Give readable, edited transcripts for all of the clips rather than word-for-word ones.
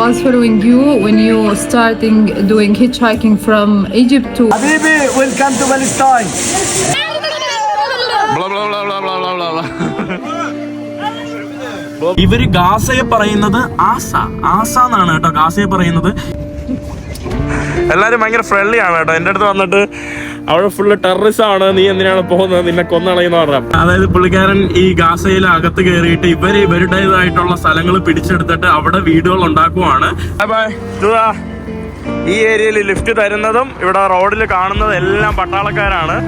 was following you when you starting doing hitchhiking from Egypt to. Habibi, welcome to Palestine. Blah blah blah blah blah blah blah. ഇവര് ഗാസയെ പറയുന്നത് ആസ എന്നാണ് കേട്ടോ ഗാസയെ പറയുന്നത്. എല്ലാരും ഭയങ്കര ഫ്രണ്ട്ലി ആണ് കേട്ടോ. എൻ്റെ അടുത്ത് വന്നിട്ട് അവിടെ ഫുള്ള് ടെററിസ്റ്റ് ആണ്, നീ എന്തിനാണ് പോകുന്നത്, നിന്നെ കൊന്നളയുന്ന പറഞ്ഞ. അതായത് പുള്ളിക്കാരൻ ഈ ഗാസയിൽ അകത്ത് കയറിയിട്ട് ഇവരുടേതായിട്ടുള്ള സ്ഥലങ്ങൾ പിടിച്ചെടുത്തിട്ട് അവിടെ വീടുകൾ ഉണ്ടാക്കുവാണ്. ഈ ഏരിയയിൽ ലിഫ്റ്റ് തരുന്നതും ഇവിടെ റോഡിൽ കാണുന്നതും എല്ലാം പട്ടാളക്കാരാണ്.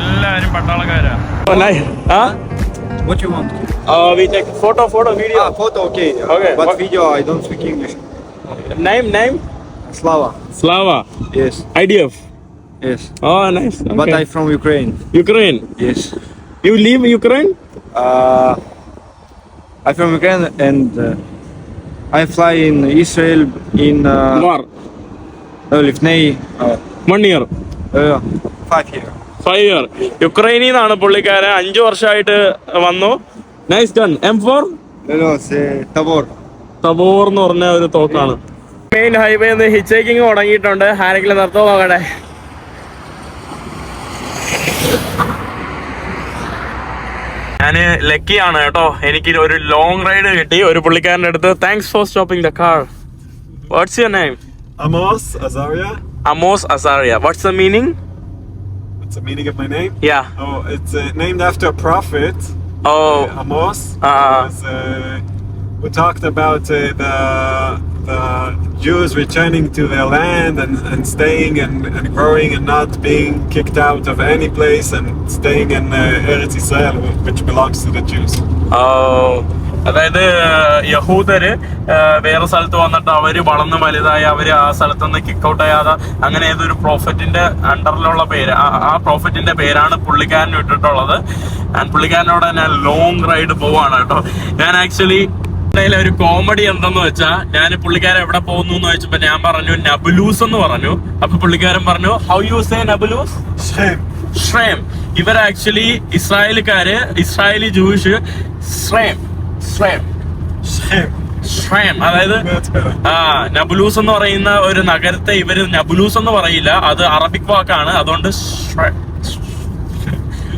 എല്ലാരും പട്ടാളക്കാരാണ്. What you want? We take photo, video. Photo, okay. Okay. But video, I don't speak English. Name? Slava. Yes. IDF. Yes. Oh, nice. Okay. But I'm from Ukraine. Ukraine? Yes. You live in Ukraine? I'm from Ukraine and I fly in Israel in War. Lifnei 1 year. 5 years. 5 year. യുക്രൈനിൽ നിന്നാണ് പുള്ളിക്കാരൻ. 5 വർഷമായിട്ട് വന്നു. Nice gun. M4? No, c'est Tabor. തബോർ എന്ന് പറഞ്ഞ ഒരു തോക്കാണ്. Main highway ഹിച്ചേക്കിങ് തുടങ്ങിയിട്ടുണ്ട്. ആരെങ്കിലും നിർത്തോ നോക്കട്ടെ. ഞാന് ലക്കിയാണ് കേട്ടോ. എനിക്ക് ഒരു ലോങ് റൈഡ് കിട്ടി ഒരു പുള്ളിക്കാരൻ്റെ അടുത്ത്. Thanks for stopping the car. What's your name? Amos Azaria. Amos Azaria. What's the meaning? What's the meaning of my name? Yeah. Oh, it's named after a prophet. Oh. Amos. We talked about the Jews returning to their land and staying and growing and not being kicked out of any place and staying in Eretz Israel, which belongs to the Jews. Oh. അതായത് യഹൂദര് വേറെ സ്ഥലത്ത് വന്നിട്ട് അവര് വളർന്ന് വലുതായി അവര് ആ സ്ഥലത്ത് നിന്ന് കിക്ക് ഔട്ട് ചെയ്യാതെ അങ്ങനെ ഏതൊരു പ്രോഫറ്റിന്റെ അണ്ടറിലുള്ള പേര് ആ പ്രോഫറ്റിന്റെ പേരാണ് പുള്ളിക്കാരന് ഇട്ടിട്ടുള്ളത്. ആൻഡ് പുള്ളിക്കാരനോട് ഞാൻ ലോങ് റൈഡ് പോവാണ് കേട്ടോ. ഞാൻ ആക്ച്വലി ഒരു കോമഡി എന്തെന്ന് വെച്ചാ ഞാൻ പുള്ളിക്കാരൻ എവിടെ പോകുന്നു എന്ന് ചോദിച്ചപ്പോ ഞാൻ പറഞ്ഞു നബുലൂസ് എന്ന് പറഞ്ഞു. അപ്പൊ പുള്ളിക്കാരൻ പറഞ്ഞു ഹൗ യു സേ നബുലൂസ്? ഷ്രേം. ഇവർ ആക്ച്വലി ഇസ്രായേലി ജൂയിഷ് ശ്രേം അതായത് നബുലൂസ് എന്ന് പറയുന്ന ഒരു നഗരത്തെ ഇവര് നബുലൂസ് എന്ന് പറയില്ല, അത് അറബിക് വാക്കാണ്. അതുകൊണ്ട്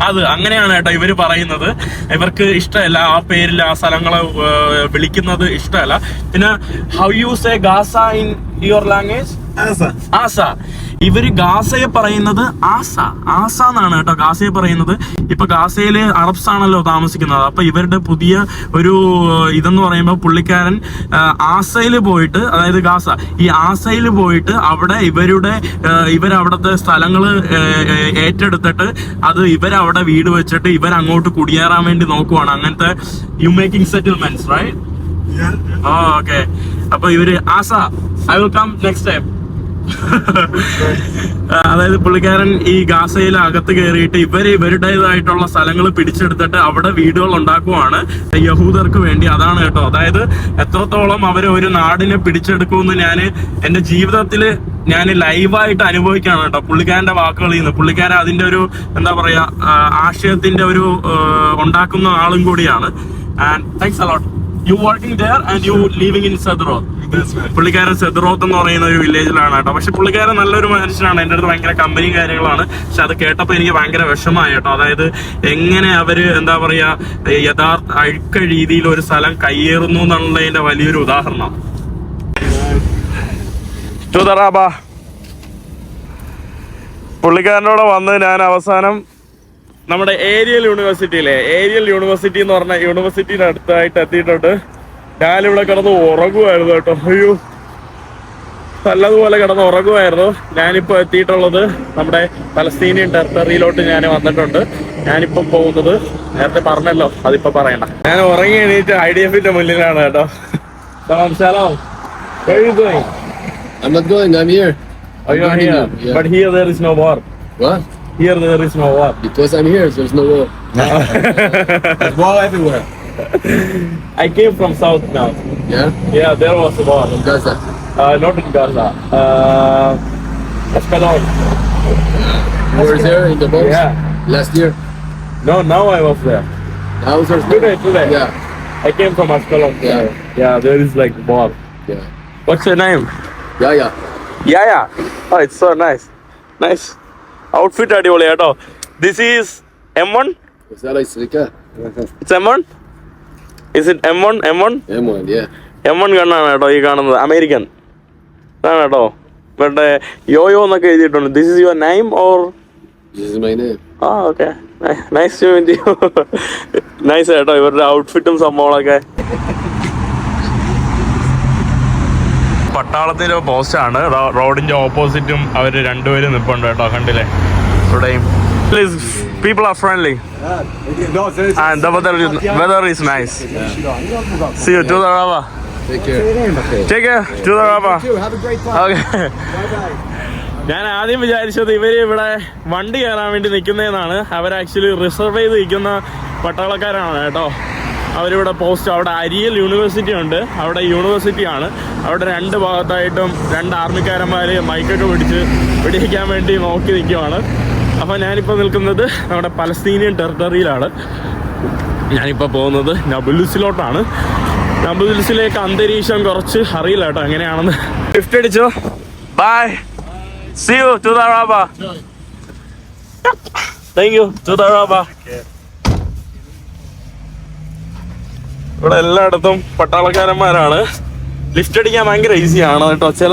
അത് അങ്ങനെയാണ് കേട്ടോ ഇവര് പറയുന്നത്. ഇവർക്ക് ഇഷ്ടമല്ല ആ പേരിൽ ആ സ്ഥലങ്ങളെ വിളിക്കുന്നത് ഇഷ്ടമല്ല. പിന്നെ how you say Gaza in your language? ആസ. ഇവര് ഗാസയെ പറയുന്നത് ആസ എന്നാണ് കേട്ടോ ഗാസയെ പറയുന്നത്. ഇപ്പൊ ഗാസയില് അറബ്സ് ആണല്ലോ താമസിക്കുന്നത്. അപ്പൊ ഇവരുടെ പുതിയ ഒരു ഇതെന്ന് പറയുമ്പോൾ പുള്ളിക്കാരൻ ആസയില് പോയിട്ട്, അതായത് ഗാസ ഈ ആസയില് പോയിട്ട് അവിടെ ഇവരവിടുത്തെ സ്ഥലങ്ങള് ഏറ്റെടുത്തിട്ട് അത് ഇവരവിടെ വീട് വെച്ചിട്ട് ഇവരങ്ങോട്ട് കുടിയേറാൻ വേണ്ടി നോക്കുവാണ്. അങ്ങനത്തെ you making settlements, right? Okay. അപ്പൊ ഇവര് ആസ I will come next time. അതായത് പുള്ളിക്കാരൻ ഈ ഗാസയിൽ അകത്ത് കയറിയിട്ട് ഇവരുടേതായിട്ടുള്ള സ്ഥലങ്ങൾ പിടിച്ചെടുത്തിട്ട് അവിടെ വീടുകൾ ഉണ്ടാക്കുവാണ് യഹൂദർക്ക് വേണ്ടി. അതാണ് കേട്ടോ. അതായത് എത്രത്തോളം അവര് ഒരു നാടിനെ പിടിച്ചെടുക്കുമെന്ന് ഞാൻ എന്റെ ജീവിതത്തില് ഞാൻ ലൈവായിട്ട് അനുഭവിക്കുകയാണ് കേട്ടോ പുള്ളിക്കാരന്റെ വാക്കുകളിൽ നിന്ന്. പുള്ളിക്കാരൻ അതിന്റെ ഒരു എന്താ പറയാ ആശയത്തിന്റെ ഒരു ഉണ്ടാക്കുന്ന ആളും കൂടിയാണ്. And thanks a lot. You working there and you living in Sderot. പുള്ളിക്കാരൻ സെദ്റോത്ത് എന്ന് പറയുന്ന ഒരു വില്ലേജിലാണ് കേട്ടോ. പക്ഷെ പുള്ളിക്കാരൻ നല്ലൊരു മനുഷ്യനാണ്. എൻ്റെ അടുത്ത് ഭയങ്കര കമ്പനിയും കാര്യങ്ങളാണ്. പക്ഷെ അത് കേട്ടപ്പോൾ എനിക്ക് ഭയങ്കര വിഷമമായി കേട്ടോ. അതായത് എങ്ങനെ അവര് എന്താ പറയാ യഥാർത്ഥ അഴുക്ക രീതിയിൽ ഒരു സ്ഥലം കയ്യേറുന്നു എന്നുള്ളതിന്റെ വലിയൊരു ഉദാഹരണം. പുള്ളിക്കാരനോട് വന്ന് ഞാൻ അവസാനം നമ്മുടെ ഏരിയൽ യൂണിവേഴ്സിറ്റി എന്ന് പറഞ്ഞ യൂണിവേഴ്സിറ്റിയുടെ അടുത്തായിട്ട് എത്തിയിട്ടുണ്ട്. ഞാനിവിടെ കിടന്ന് ഉറങ്ങുമായിരുന്നു കേട്ടോ. അയ്യോ, നല്ലതുപോലെ കിടന്ന് ഉറങ്ങുമായിരുന്നു. ഞാനിപ്പോൾ എത്തിയിട്ടുള്ളത് നമ്മുടെ പലസ്തീനിയൻ ടെറിട്ടറിയിലോട്ട് ഞാൻ വന്നിട്ടുണ്ട്. ഞാനിപ്പം പോകുന്നത് നേരത്തെ പറഞ്ഞല്ലോ, അതിപ്പോ പറയണ്ട. ഞാൻ ഉറങ്ങി എണീറ്റ് IDF-ന്റെ മുന്നിലാണ് കേട്ടോ. Shalom. Where are you going? I'm not going, I'm here. Oh, you are here? Yeah. But here there is no war. What? Here there is no war. Because I'm here, so there's no war. There's war everywhere. I came from south now. Yeah? Yeah, there was a war. In Gaza? Not in Gaza. Ashkelon. You were there in the boat? Yeah. Last year? No, now I was there. Now there's Today. Yeah. I came from Ashkelon. Yeah. Yeah, there is like war. Yeah. What's your name? Yeah. Yeah. Oh, it's so nice. Nice. Outfit അടിപൊളി കേട്ടോ. This is M1? Is that like Srika? It's M1? Is it M1? M1, yeah. M1 ഗണ്ണാണ് കേട്ടോ ഈ കാണുന്നത്. American ആണ് കേട്ടോ. മറ്റേ yo-yo എന്നൊക്കെ എഴുതിയിട്ടുണ്ട്. This is your name or? This is my name. Okay. Nice to meet you. Nice കേട്ടോ ഇവരുടെ ഔട്ട്ഫിറ്റും സംഭവങ്ങളൊക്കെ. പട്ടാളത്തിന്റെ പോസ്റ്റാണ്. റോഡിന്റെ ഓപ്പോസിറ്റും അവര് രണ്ടുപേരും നിൽപ്പുണ്ട് കേട്ടോ. കണ്ടില്ലേ ഇവിടെയും. People are friendly. And the weather is nice. See you. To the Rava. Take care. Take care. To the Rava. Have a great time. Okay. ഞാൻ ആദ്യം വിചാരിച്ചത് ഇവര് ഇവിടെ വണ്ടി കയറാൻ വേണ്ടി നിൽക്കുന്നതെന്നാണ്. അവർ ആക്ച്വലി റിസർവ് ചെയ്ത് നിൽക്കുന്ന പട്ടാളക്കാരാണ് കേട്ടോ. അവരിവിടെ പോസ്റ്റ് അവിടെ അരിയൽ യൂണിവേഴ്സിറ്റി ഉണ്ട്. അവിടെ യൂണിവേഴ്സിറ്റിയാണ്. അവിടെ രണ്ട് ഭാഗത്തായിട്ടും രണ്ട് ആർമിക്കാരന്മാർ മൈക്കൊക്കെ പിടിച്ച് വെടിവെക്കാൻ വേണ്ടി നോക്കി നിൽക്കുവാണ്. അപ്പോൾ ഞാനിപ്പോൾ നിൽക്കുന്നത് നമ്മുടെ പലസ്തീനിയൻ ടെറിട്ടറിയിലാണ്. ഞാനിപ്പോൾ പോകുന്നത് നബുലുസിലോട്ടാണ്. നബുലുസിലേക്ക് അന്തരീക്ഷം കുറച്ച് അറിയില്ല കേട്ടോ എങ്ങനെയാണെന്ന്. ലിഫ്റ്റ് അടിച്ചോ. By. See you. To the Raba. Thank you. To the Raba. ഇവിടെ എല്ലായിടത്തും പട്ടാളക്കാരന്മാരാണ്. ലിഫ്റ്റ് അടിക്കാൻ ഭയങ്കര ഈസിയാണ് കേട്ടോ. ചില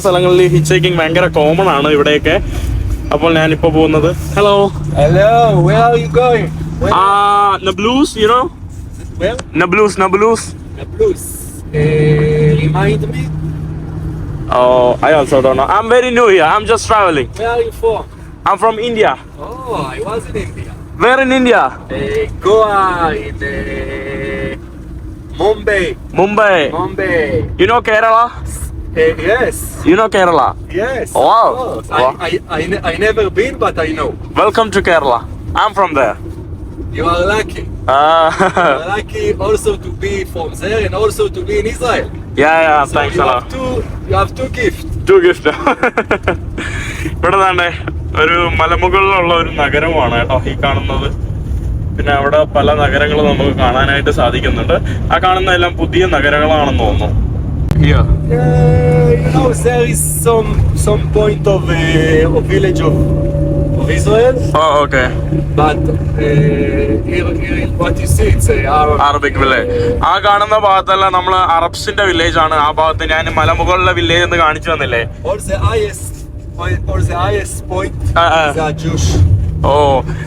സ്ഥലങ്ങളിൽ ഹിച്ച് ഹൈക്കിംഗ് ഭയങ്കര കോമൺ ആണ് ഇവിടെയൊക്കെ. അപ്പോൾ ഞാനിപ്പോൾ പോകുന്നത് Hello, where are you going? Nablus, you know? Where? Nablus. Nablus. Remind me. Oh, I also don't know. I'm very new here. I'm just traveling. Where are you from? I'm from India. Oh, I was in India. Where in India? Goa, in Mumbai. You know Kerala? Yes. You know Kerala? Yes. Wow. Of course. Wow. I never been, but I know. Welcome to Kerala. I'm from there. You are lucky. You are lucky also to be from there and also to be in Israel. Yeah, So thanks a lot. you have two gifts. Two gift. ഇവിടെ തന്നെ ഒരു മലമുകളിലുള്ള ഒരു നഗരമാണ് കേട്ടോ ഈ കാണുന്നത്. പിന്നെ അവിടെ പല നഗരങ്ങളും നമുക്ക് കാണാനായിട്ട് സാധിക്കുന്നുണ്ട്. ആ കാണുന്നതെല്ലാം പുതിയ നഗരങ്ങളാണെന്ന് തോന്നുന്നു. You know, there is some point of village of Israel, Okay. but here what you see, it's Arab. Arabic village. ആ കാണുന്ന ഭാഗത്തെല്ലാം നമ്മള് അറബ്സിന്റെ വില്ലേജ് ആണ്. ആ ഭാഗത്ത് ഞാൻ മലമുകളിലെ വില്ലേജ് എന്ന് കാണിച്ചു തന്നില്ലേ. Or the highest point is Jewish. ഓ,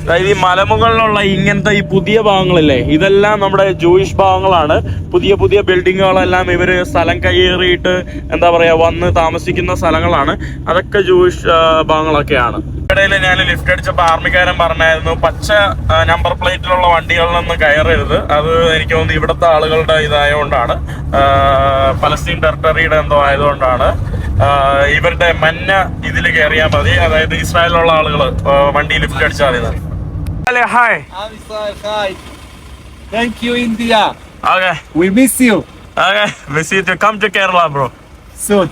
അതായത് ഈ മലമുകളിലുള്ള ഇങ്ങനത്തെ ഈ പുതിയ ഭാഗങ്ങളില്ലേ, ഇതെല്ലാം നമ്മുടെ ജൂയിഷ് ഭാഗങ്ങളാണ്. പുതിയ പുതിയ ബിൽഡിങ്ങുകളെല്ലാം ഇവര് സ്ഥലം കയ്യേറിയിട്ട് എന്താ പറയാ വന്ന് താമസിക്കുന്ന സ്ഥലങ്ങളാണ്. അതൊക്കെ ജൂയിഷ് ഭാഗങ്ങളൊക്കെയാണ്. ഇടയിൽ ഞാൻ ലിഫ്റ്റ് അടിച്ചപ്പോൾ ആർമിക്കാരൻ പറഞ്ഞായിരുന്നു പച്ച നമ്പർ പ്ലേറ്റിലുള്ള വണ്ടികളിലൊന്നും കയറരുത്. അത് എനിക്ക് തോന്നുന്നു ഇവിടുത്തെ ആളുകളുടെ ഇതായതുകൊണ്ടാണ്, പലസ്തീൻ ടെറിട്ടറിയുടെ എന്തോ ആയതുകൊണ്ടാണ്. ഇവരുടെ മഞ്ഞ ഇതിൽ കയറിയാൽ മതി. അതായത് ഇസ്രായേലിലുള്ള ആളുകൾ വണ്ടി ലിഫ്റ്റ് അടിച്ചാൽ മതി. Hi. Hi. Thank you, India. Okay. We miss you. Okay. Miss you to come to Kerala, bro. Soon.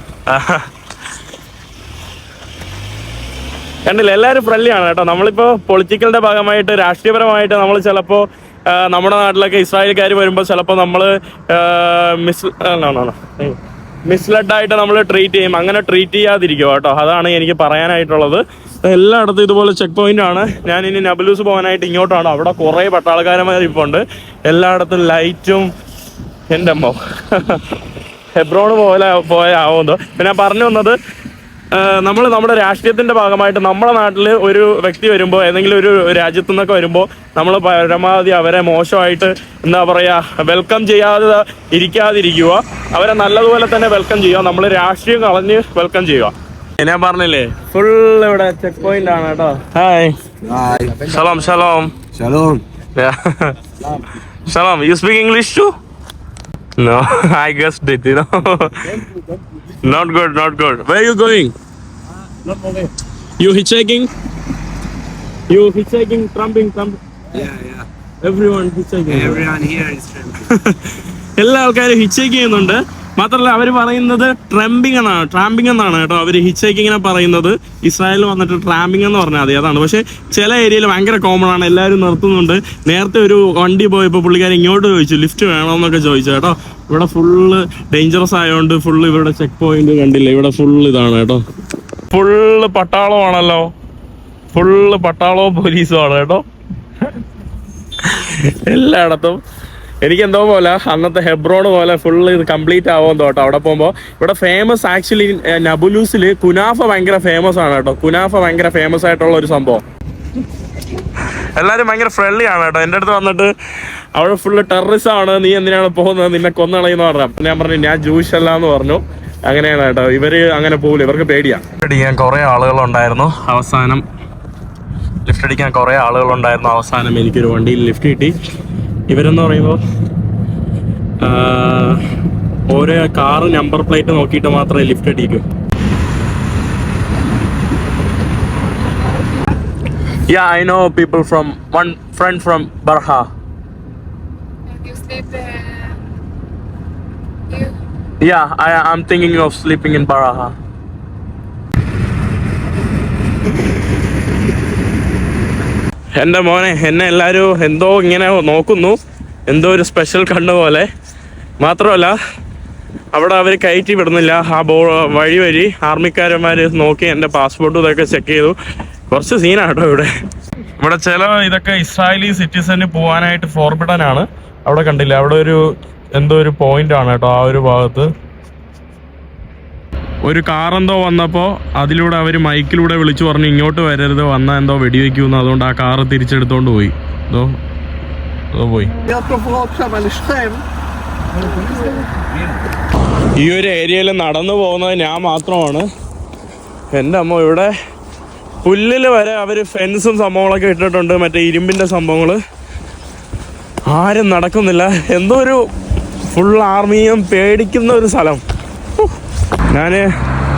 കണ്ടില്ല, എല്ലാവരും ഫ്രണ്ട്ലി ആണ് കേട്ടോ. നമ്മളിപ്പോ പൊളിറ്റിക്കലിന്റെ ഭാഗമായിട്ട് രാഷ്ട്രീയപരമായിട്ട് നമ്മൾ ചിലപ്പോ നമ്മുടെ നാട്ടിലൊക്കെ ഇസ്രായേൽക്കാർ വരുമ്പോൾ ചിലപ്പോൾ നമ്മൾ മിസ്ലെഡ് ആയിട്ട് നമ്മൾ ട്രീറ്റ് ചെയ്യും. അങ്ങനെ ട്രീറ്റ് ചെയ്യാതിരിക്കുക കേട്ടോ. അതാണ് എനിക്ക് പറയാനായിട്ടുള്ളത്. എല്ലായിടത്തും ഇതുപോലെ ചെക്ക് പോയിന്റ് ആണ്. ഞാൻ ഇനി നബലൂസ് പോകാനായിട്ട് ഇങ്ങോട്ടാണ്. അവിടെ കുറേ പട്ടാളക്കാരന്മാർ ഇപ്പോൾ ഉണ്ട്. എല്ലായിടത്തും ലൈറ്റും. എൻ്റെ അമ്മ ഹെബ്രോണ് പോയാവുന്നതോ. പിന്നെ ഞാൻ പറഞ്ഞു വന്നത്, നമ്മൾ നമ്മുടെ രാഷ്ട്രീയത്തിന്റെ ഭാഗമായിട്ട് നമ്മുടെ നാട്ടിൽ ഒരു വ്യക്തി വരുമ്പോൾ, ഏതെങ്കിലും ഒരു രാജ്യത്തു നിന്നൊക്കെ വരുമ്പോൾ നമ്മൾ പരമാവധി അവരെ മോശമായിട്ട് എന്താ പറയുക വെൽക്കം ചെയ്യാതെ ഇരിക്കാതിരിക്കുക. അവരെ നല്ലതുപോലെ തന്നെ വെൽക്കം ചെയ്യുക. നമ്മൾ രാഷ്ട്രീയം കളഞ്ഞ് വെൽക്കം ചെയ്യുക. ഞാൻ പറഞ്ഞില്ലേ ഫുൾ ഇവിടെ ചെക്ക് പോയിന്റ് ആണ് കേട്ടോ. Hi. Shalom. Shalom. You speak English too? No, I guessed it, you know. Not good. Where are you going? Not over. You hitchhiking? Tramping. Yeah. Everyone hitchhiking. Everyone here is tramping. എല്ലാ ആൾക്കാരും hitch ചെയ്യുന്നുണ്ട്. മാത്രമല്ല അവർ പറയുന്നത് ട്രാമ്പിംഗ് എന്നാണ് കേട്ടോ. അവർ hitch ഹൈക്കിങ്ങിനെ പറയുന്നത്. ഇസ്രായേലിൽ വന്നിട്ട് ട്രാമ്പിംഗ് എന്ന് പറഞ്ഞാൽ മതി, അതാണ്. പക്ഷേ ചില ഏരിയയിൽ ഭയങ്കര കോമൺ ആണ്, എല്ലാവരും നിർത്തുന്നുണ്ട്. നേരത്തെ ഒരു വണ്ടി പോയപ്പോൾ പുള്ളിക്കാരൻ ഇങ്ങോട്ട് ചോദിച്ചു ലിഫ്റ്റ് വേണമെന്നൊക്കെ ചോദിച്ചു കേട്ടോ. ഇവിടെ ഫുള്ള് ഡേഞ്ചറസ് ആയതുകൊണ്ട് ഫുള്ള് ഇവിടെ ചെക്ക് പോയിന്റ് കണ്ടില്ല, ഇവിടെ ഫുള്ള് ഇതാണ് കേട്ടോ. ഫുള്ള് പട്ടാളമാണല്ലോ, ഫുള്ള് പട്ടാളവും പോലീസും ആണ് കേട്ടോ എല്ലായിടത്തും. എനിക്ക് എന്തോ പോലെ അന്നത്തെ ഹെബ്രോൺ പോലെ ഫുള്ള് ഇത് കംപ്ലീറ്റ് ആവുമെന്ന് കേട്ടോ അവിടെ പോകുമ്പോൾ. ഇവിടെ ഫേമസ് ആക്ച്വലി നബുലൂസിൽ കുനാഫ ഭയങ്കര ഫേമസ് ആണ് കേട്ടോ. കുനാഫ ഭയങ്കര ഫേമസ് ആയിട്ടുള്ള ഒരു സംഭവം. എല്ലാവരും ഭയങ്കര ഫ്രണ്ട്ലി ആണ് കേട്ടോ. എൻ്റെ അടുത്ത് വന്നിട്ട് അവിടെ ഫുള്ള് ടെററിസം ആണ്, നീ എന്തിനാണ് പോകുന്നത്, നിന്നെ കൊന്നളയെന്ന് പറഞ്ഞാൽ ഞാൻ പറഞ്ഞു ഞാൻ ജൂഷ് അല്ല എന്ന് പറഞ്ഞു. അങ്ങനെയാണ് കേട്ടോ, ഇവര് അങ്ങനെ പോകില്ല, ഇവർക്ക് പേടിയാണ്. ലിഫ്റ്റ് അടിക്കാൻ കുറേ ആളുകളുണ്ടായിരുന്നു. അവസാനം എനിക്കൊരു വണ്ടിയിൽ ലിഫ്റ്റ് കിട്ടി. ഇവരെന്ന് പറയുമ്പോൾ ഓരോ കാറ് നമ്പർ പ്ലേറ്റ് നോക്കിയിട്ട് മാത്രമേ lift അടിക്കൂ. Yeah, I know people from one friend from Barha. You sleep here? Yeah, I'm thinking of sleeping in Barha. എൻ്റെ മോനെ, എന്നെ എല്ലാവരും എന്തോ ഇങ്ങനെ നോക്കുന്നു, എന്തോ ഒരു സ്പെഷ്യൽ കണ്ണ് പോലെ. മാത്രമല്ല അവിടെ അവർ കയറ്റി വിടുന്നില്ല. ആ വഴി ആർമിക്കാരന്മാർ നോക്കി എൻ്റെ പാസ്പോർട്ടും ഇതൊക്കെ ചെക്ക് ചെയ്തു. കുറച്ച് സീനാട്ടോ ഇവിടെ ചില ഇതൊക്കെ ഇസ്രായേലി സിറ്റിസന് പോകാനായിട്ട് ഫോർബിഡൻ ആണ്. അവിടെ കണ്ടില്ല, അവിടെ എന്തോ ഒരു പോയിന്റ് ആണ് കേട്ടോ. ആ ഒരു ഭാഗത്ത് ഒരു കാറെന്തോ വന്നപ്പോൾ അതിലൂടെ അവർ മൈക്കിലൂടെ വിളിച്ചു പറഞ്ഞു ഇങ്ങോട്ട് വരരുത്, വന്നാൽ എന്തോ വെടിവെക്കുമെന്ന്. അതുകൊണ്ട് ആ കാറ് തിരിച്ചെടുത്തോണ്ട് പോയി. പോയി. ഈ ഒരു ഏരിയയിൽ നടന്നു പോകുന്നത് ഞാൻ മാത്രമാണ്. എൻ്റെ അമ്മ, ഇവിടെ പുല്ലിൽ വരെ അവർ ഫെൻസും സംഭവങ്ങളൊക്കെ ഇട്ടിട്ടുണ്ട്, മറ്റേ ഇരുമ്പിൻ്റെ സംഭവങ്ങൾ. ആരും നടക്കുന്നില്ല. എന്തോ ഒരു ഫുൾ ആർമിയും പേടിക്കുന്ന ഒരു സ്ഥലം. ഞാൻ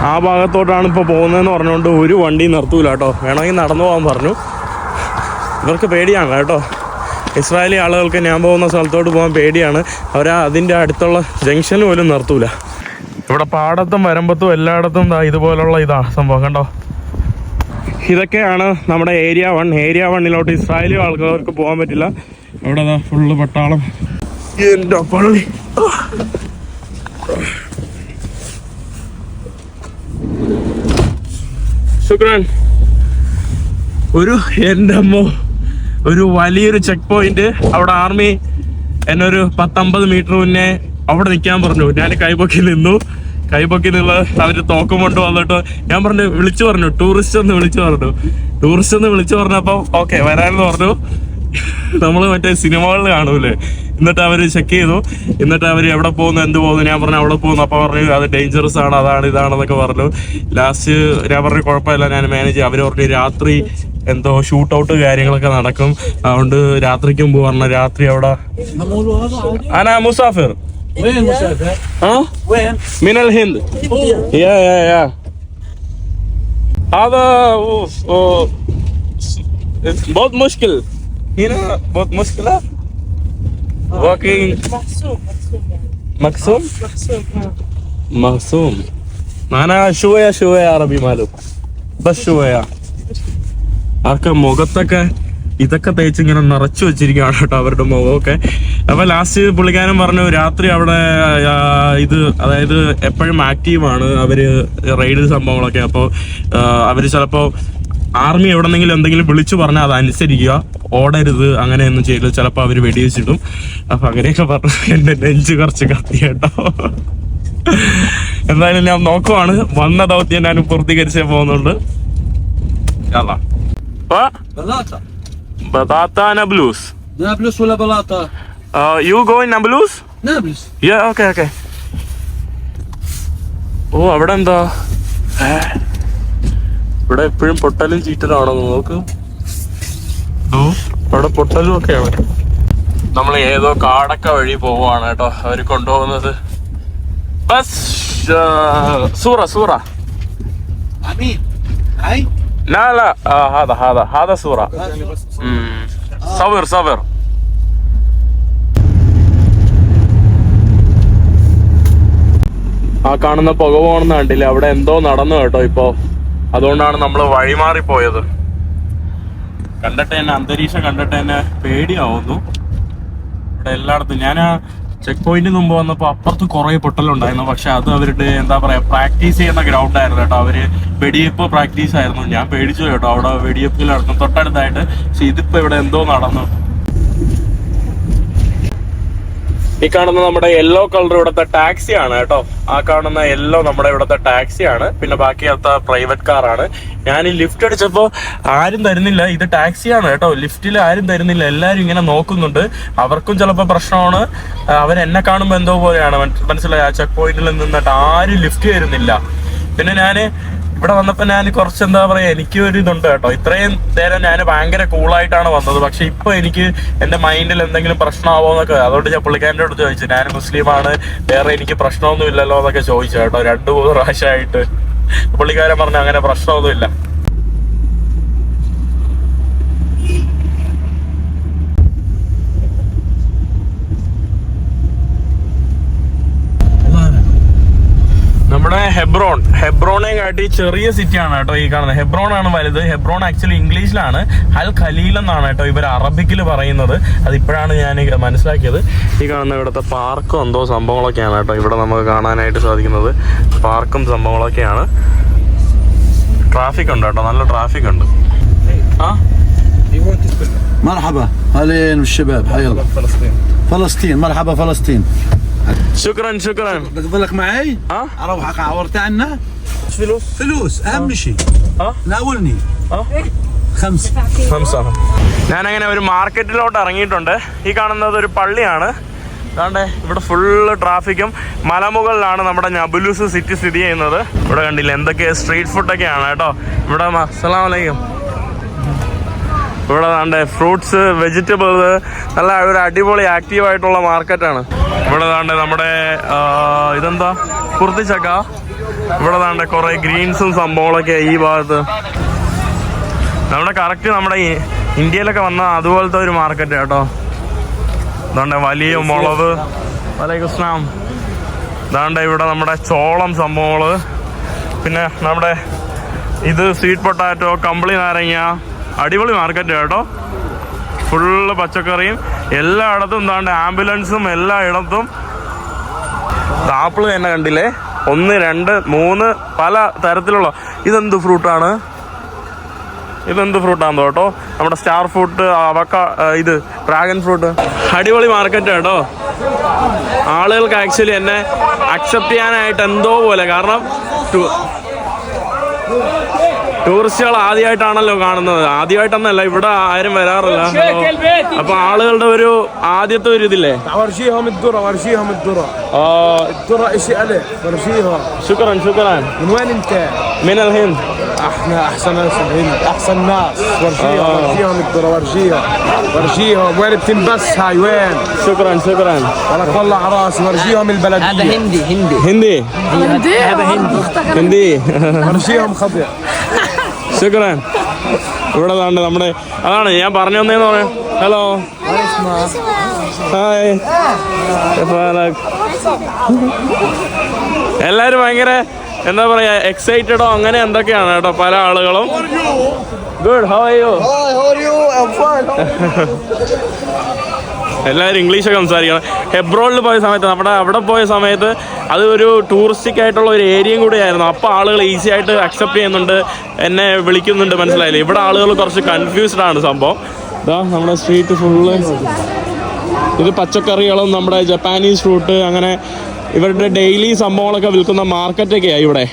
ആ ഭാഗത്തോട്ടാണ് ഇപ്പോൾ പോകുന്നതെന്ന് പറഞ്ഞുകൊണ്ട് ഒരു വണ്ടി നിർത്തൂല കേട്ടോ. വേണമെങ്കിൽ നടന്നു പോകാൻ പറഞ്ഞു. ഇവർക്ക് പേടിയാണ് കേട്ടോ. ഇസ്രായേലി ആളുകൾക്ക് ഞാൻ പോകുന്ന സ്ഥലത്തോട്ട് പോകാൻ പേടിയാണ്. അതിൻ്റെ അടുത്തുള്ള ജംഗ്ഷന് പോലും നിർത്തൂല. ഇവിടെ പാടത്തും വരമ്പത്തും എല്ലായിടത്തും ഇതുപോലുള്ള സംഭവം കണ്ടോ. ഇതൊക്കെയാണ് നമ്മുടെ ഏരിയ 1. ഏരിയ 1 ഇസ്രായേലി ആൾക്കാർക്ക് പോകാൻ പറ്റില്ല. ഇവിടെ ഫുള്ള് പട്ടാളം. എൻ്റെ പള്ളി. ശുക്രാൻ. എൻ്റെ അമ്മോ, ഒരു വലിയൊരു ചെക്ക് പോയിന്റ്. അവിടെ ആർമി എന്നെ ഒരു 10-50 മീറ്റർ മുന്നേ അവിടെ നിൽക്കാൻ പറഞ്ഞു. ഞാൻ കൈപൊക്കി നിന്നു. കൈപൊക്കി നിന്ന് അവര് തോക്കും കൊണ്ട് വന്നിട്ട് ഞാൻ വിളിച്ചു പറഞ്ഞു ടൂറിസ്റ്റ് എന്ന് വിളിച്ചു പറഞ്ഞപ്പോ ഓക്കെ വരാനെന്ന് പറഞ്ഞു. നമ്മള് മറ്റേ സിനിമകളിൽ കാണൂലേ. എന്നിട്ട് അവര് ചെക്ക് ചെയ്തു. എന്നിട്ട് അവര് എവിടെ പോകുന്നു, എന്ത് പോകുന്നു. ഞാൻ പറഞ്ഞു അവിടെ പോകുന്നു. അപ്പൊ പറഞ്ഞു അത് ഡേഞ്ചറസ് ആണ്, അതാണ് ഇതാണെന്നൊക്കെ പറഞ്ഞു. ലാസ്റ്റ് ഞാൻ പറഞ്ഞു കുഴപ്പമില്ല, ഞാൻ മാനേജ് ചെയ്യാം. അവര് പറഞ്ഞു രാത്രി എന്തോ ഷൂട്ട് ഔട്ട് കാര്യങ്ങളൊക്കെ നടക്കും, അതുകൊണ്ട് രാത്രിക്കും പറഞ്ഞു. രാത്രി അവിടെ മുസാഫിർ من الهند. يا هذا बहुत मुश्किल هنا، बहुत مشكلة walking. مقسوم أنا شوية عربي معلوم بس شوية. ആർക്കെ മുഖത്തൊക്കെ ഇതൊക്കെ തേച്ചിങ്ങനെ നിറച്ചു വെച്ചിരിക്കുകയാണ് കേട്ടോ അവരുടെ മുഖമൊക്കെ. അപ്പൊ ലാസ്റ്റ് പുള്ളിക്കാരൻ പറഞ്ഞു രാത്രി അവിടെ അതായത് എപ്പോഴും ആക്റ്റീവാണ് അവര്, റെയ്ഡ് സംഭവങ്ങളൊക്കെ. അപ്പോൾ അവര് ചിലപ്പോൾ ആർമി എവിടെന്നെങ്കിലും എന്തെങ്കിലും വിളിച്ചു പറഞ്ഞാൽ അത് അനുസരിക്കുക, ഓടരുത്, അങ്ങനെയൊന്നും ചെയ്യില്ല. ചിലപ്പോൾ അവര് വെടിവെച്ചിട്ടും. അപ്പൊ അങ്ങനെയൊക്കെ പറഞ്ഞു. എന്റെ നെഞ്ച് കുറച്ച് കത്തി കേട്ടോ. എന്തായാലും ഞാൻ നോക്കുവാണ്, വന്ന ദൗത്യം ഞാൻ പൂർത്തീകരിച്ചേ പോകുന്നുണ്ട്. Batata Nablus. Nablus ولا بلاطة؟ You go in Nablus? Nablus. Yeah, okay. ഓ അവിടെ എന്താ, ഇവിടെ എപ്പോഴും പൊട്ടലും ചീറ്റലാണോ നോക്ക്. അവിടെ പൊട്ടലും ഒക്കെയാണ്. നമ്മൾ ഏതോ കാടൊക്കെ വഴി പോവാണ് കേട്ടോ. അവര് കൊണ്ടുപോകുന്നത് ബസ് സൂറ. أمين. هاي. لا هذا صورة. صبر. ആ കാണുന്ന പുക പോകുന്ന കണ്ടില്ലേ, അവിടെ എന്തോ നടന്നു കേട്ടോ ഇപ്പോ. അതുകൊണ്ടാണ് നമ്മൾ വഴിമാറിപ്പോയത്. കണ്ടിട്ട് തന്നെ അന്തരീക്ഷം കണ്ടിട്ട് തന്നെ പേടിയാവുന്നു. ഇവിടെ എല്ലായിടത്തും ഞാൻ ചെക്ക് പോയിന്റിന് മുമ്പ് വന്നപ്പോൾ അപ്പുറത്ത് കുറെ പൊട്ടലുണ്ടായിരുന്നു. പക്ഷെ അത് അവരുടെ എന്താ പറയാ പ്രാക്ടീസ് ചെയ്യുന്ന ഗ്രൗണ്ട് ആയിരുന്നു കേട്ടോ. അവര് വെടിവെപ്പ് പ്രാക്ടീസ് ആയിരുന്നു. ഞാൻ പേടിച്ചു കേട്ടോ, അവിടെ വെടിവെപ്പിൽ നടന്നു തൊട്ടടുത്തായിട്ട്. പക്ഷെ ഇതിപ്പോ ഇവിടെ എന്തോ നടന്നു. ഈ കാണുന്ന നമ്മുടെ യെല്ലോ കളർ ഇവിടുത്തെ ടാക്സി ആണ് കേട്ടോ. ആ കാണുന്ന യെല്ലോ നമ്മുടെ ഇവിടുത്തെ ടാക്സി ആണ്. പിന്നെ ബാക്കിയത്തെ പ്രൈവറ്റ് കാറാണ്. ഞാൻ ഈ ലിഫ്റ്റ് അടിച്ചപ്പോ ആരും തരുന്നില്ല. ഇത് ടാക്സിയാണ് കേട്ടോ, ലിഫ്റ്റിൽ ആരും തരുന്നില്ല. എല്ലാരും ഇങ്ങനെ നോക്കുന്നുണ്ട്. അവർക്കും ചിലപ്പോൾ പ്രശ്നമാണ്. അവരെന്നെ കാണുമ്പോൾ എന്തോ പോലെയാണ്, മനസ്സിലായി. ആ ചെക്ക് പോയിന്റിൽ നിന്നിട്ട് ആരും ലിഫ്റ്റ് തരുന്നില്ല. പിന്നെ ഞാന് ഇവിടെ വന്നപ്പോ ഞാൻ കുറച്ച് എന്താ പറയാ, എനിക്ക് ഒരു ഇതുണ്ട് കേട്ടോ. ഇത്രയും നേരം ഞാൻ ഭയങ്കര കൂളായിട്ടാണ് വന്നത്. പക്ഷെ ഇപ്പൊ എനിക്ക് എന്റെ മൈൻഡിൽ എന്തെങ്കിലും പ്രശ്നമാവോ എന്നൊക്കെ, അതുകൊണ്ട് ഞാൻ പുള്ളിക്കാരൻ്റെ അടുത്ത് ചോദിച്ചു, ഞാൻ മുസ്ലിമാണ്, വേറെ എനിക്ക് പ്രശ്നമൊന്നും ഇല്ലല്ലോ എന്നൊക്കെ ചോദിച്ചു കേട്ടോ. 2-3 പ്രാവശ്യമായിട്ട് പുള്ളിക്കാരൻ പറഞ്ഞു അങ്ങനെ പ്രശ്നമൊന്നുമില്ല. നമ്മുടെ ഹെബ്രോണെ കാട്ടി ചെറിയ സിറ്റിയാണ് കേട്ടോ ഈ കാണുന്നത്. ഹെബ്രോൺ ആണ് വലുത്. ഹെബ്രോൺ ആക്ച്വലി ഇംഗ്ലീഷിലാണ് അൽ ഖലീൽ എന്നാണ് കേട്ടോ ഇവർ അറബിക്കിൽ പറയുന്നത്. അതിപ്പോഴാണ് ഞാൻ മനസ്സിലാക്കിയത്. ഈ കാണുന്ന ഇവിടുത്തെ പാർക്കും എന്തോ സംഭവങ്ങളൊക്കെയാണ് കേട്ടോ ഇവിടെ നമുക്ക് കാണാനായിട്ട് സാധിക്കുന്നത്. പാർക്കും സംഭവങ്ങളൊക്കെയാണ്. ട്രാഫിക് ഉണ്ട് കേട്ടോ, നല്ല ട്രാഫിക് ഉണ്ട്. مرحبا اهلين بالشباب حي الله فلسطين مرحبا فلسطين شكرا بدك تضلك معي؟ اروحك عورت عنا فلوس اهم شيء ناولني 5 ഞാനങ്ങനെ ഒരു മാർക്കറ്റിലോട്ട് ഇറങ്ങിയിട്ടുണ്ട്. ഈ കാണുന്നത് ഒരു പള്ളിയാണ്. അതാണ്ട് ഇവിടെ ഫുള്ള് ട്രാഫിക്കും. മലമുകളിലാണ് നമ്മുടെ നബുലൂസ് സിറ്റി സ്ഥിതി ചെയ്യുന്നത്. ഇവിടെ കണ്ടില്ല എന്തൊക്കെ സ്ട്രീറ്റ് ഫുഡൊക്കെയാണ് കേട്ടോ ഇവിടെ. അസ്സലാമു അലൈക്കും. ഇവിടെ ദാണ്ടെ ഫ്രൂട്ട്സ്, വെജിറ്റബിൾസ്, നല്ല ഒരു അടിപൊളി ആക്റ്റീവായിട്ടുള്ള മാർക്കറ്റാണ്. ഇവിടെ ദാണ്ടെ നമ്മുടെ ഇതെന്താ കുർത്തിച്ചക്ക. ഇവിടെ ദാണ്ടെ കുറേ ഗ്രീൻസും സംഭവങ്ങളൊക്കെ ഈ ഭാഗത്ത്. നമ്മുടെ കറക്റ്റ് നമ്മുടെ ഇന്ത്യയിലൊക്കെ വന്ന അതുപോലത്തെ ഒരു മാർക്കറ്റ് കേട്ടോ. ദാണ്ടെ വലിയ മുളക്. വലൈക്കും അസ്സലാം. ദാണ്ടെ ഇവിടെ നമ്മുടെ ചോളം സംഭവങ്ങള്. പിന്നെ നമ്മുടെ ഇത് സ്വീറ്റ് പൊട്ടാറ്റോ, കമ്പിളി നാരങ്ങ. അടിപൊളി മാർക്കറ്റ് കേട്ടോ. ഫുള്ള് പച്ചക്കറിയും എല്ലായിടത്തും. എന്താണ്ട് ആംബുലൻസും എല്ലായിടത്തും. ആപ്പിള് തന്നെ കണ്ടില്ലേ, 1, 2, 3 പല തരത്തിലുള്ള. ഇതെന്ത് ഫ്രൂട്ടാണ്? ഇതെന്ത് ഫ്രൂട്ടാണെന്നോ കേട്ടോ. നമ്മുടെ സ്റ്റാർ ഫ്രൂട്ട്, ഇത് ഡ്രാഗൺ ഫ്രൂട്ട്. അടിപൊളി മാർക്കറ്റ് കേട്ടോ. ആളുകൾക്ക് ആക്ച്വലി എന്നെ അക്സെപ്റ്റ് ചെയ്യാനായിട്ട് എന്തോ പോലെ. കാരണം ടൂറിസ്റ്റുകൾ ആദ്യമായിട്ടാണല്ലോ കാണുന്നത്. ആദ്യമായിട്ടൊന്നല്ല, ഇവിടെ ആരും വരാറില്ല. അപ്പൊ ആളുകളുടെ ഒരു ആദ്യത്തെ ഒരു ഇതില്ലേ. شكرا من وين انت؟ من الهند. احنا احسن ناس الهند، احسن ناس. ورجيهم الذره، ورجيهم وين بتنبس هاي وين. شكرا ولك والله على راسي. ورجيهم البلديه. هذا هندي هندي هذا هندي هندي ورجيهم خضع. ശുക്രാൻ. ഇവിടെ താണ്ട് നമ്മുടെ അതാണ് ഞാൻ പറഞ്ഞു തന്നേന്ന് പറയാം. Hello hi. എല്ലാരും ഭയങ്കര എന്താ പറയാ എക്സൈറ്റഡോ അങ്ങനെ എന്തൊക്കെയാണ് കേട്ടോ പല ആളുകളും. Good, how are U? എല്ലാവരും ഇംഗ്ലീഷൊക്കെ സംസാരിക്കണം. ഹെബ്രോണിൽ പോയ സമയത്ത്, നമ്മുടെ അവിടെ പോയ സമയത്ത് അത് ഒരു ടൂറിസ്റ്റിക് ആയിട്ടുള്ള ഒരു ഏരിയയും കൂടി ആയിരുന്നു. അപ്പോൾ ആളുകൾ ഈസി ആയിട്ട് അക്സെപ്റ്റ് ചെയ്യുന്നുണ്ട്, എന്നെ വിളിക്കുന്നുണ്ട്. മനസ്സിലായില്ലേ? ഇവിടെ ആളുകൾ കുറച്ച് കൺഫ്യൂസ്ഡ് ആണ് സംഭവം. ഇതാ നമ്മുടെ സ്ട്രീറ്റ് ഫുള്ള് ഇത് പച്ചക്കറികളും നമ്മുടെ ജപ്പാനീസ് ഫ്രൂട്ട്, അങ്ങനെ ഇവരുടെ ഡെയിലി സംഭവങ്ങളൊക്കെ വിൽക്കുന്ന മാർക്കറ്റൊക്കെയാണ് ഇവിടെ.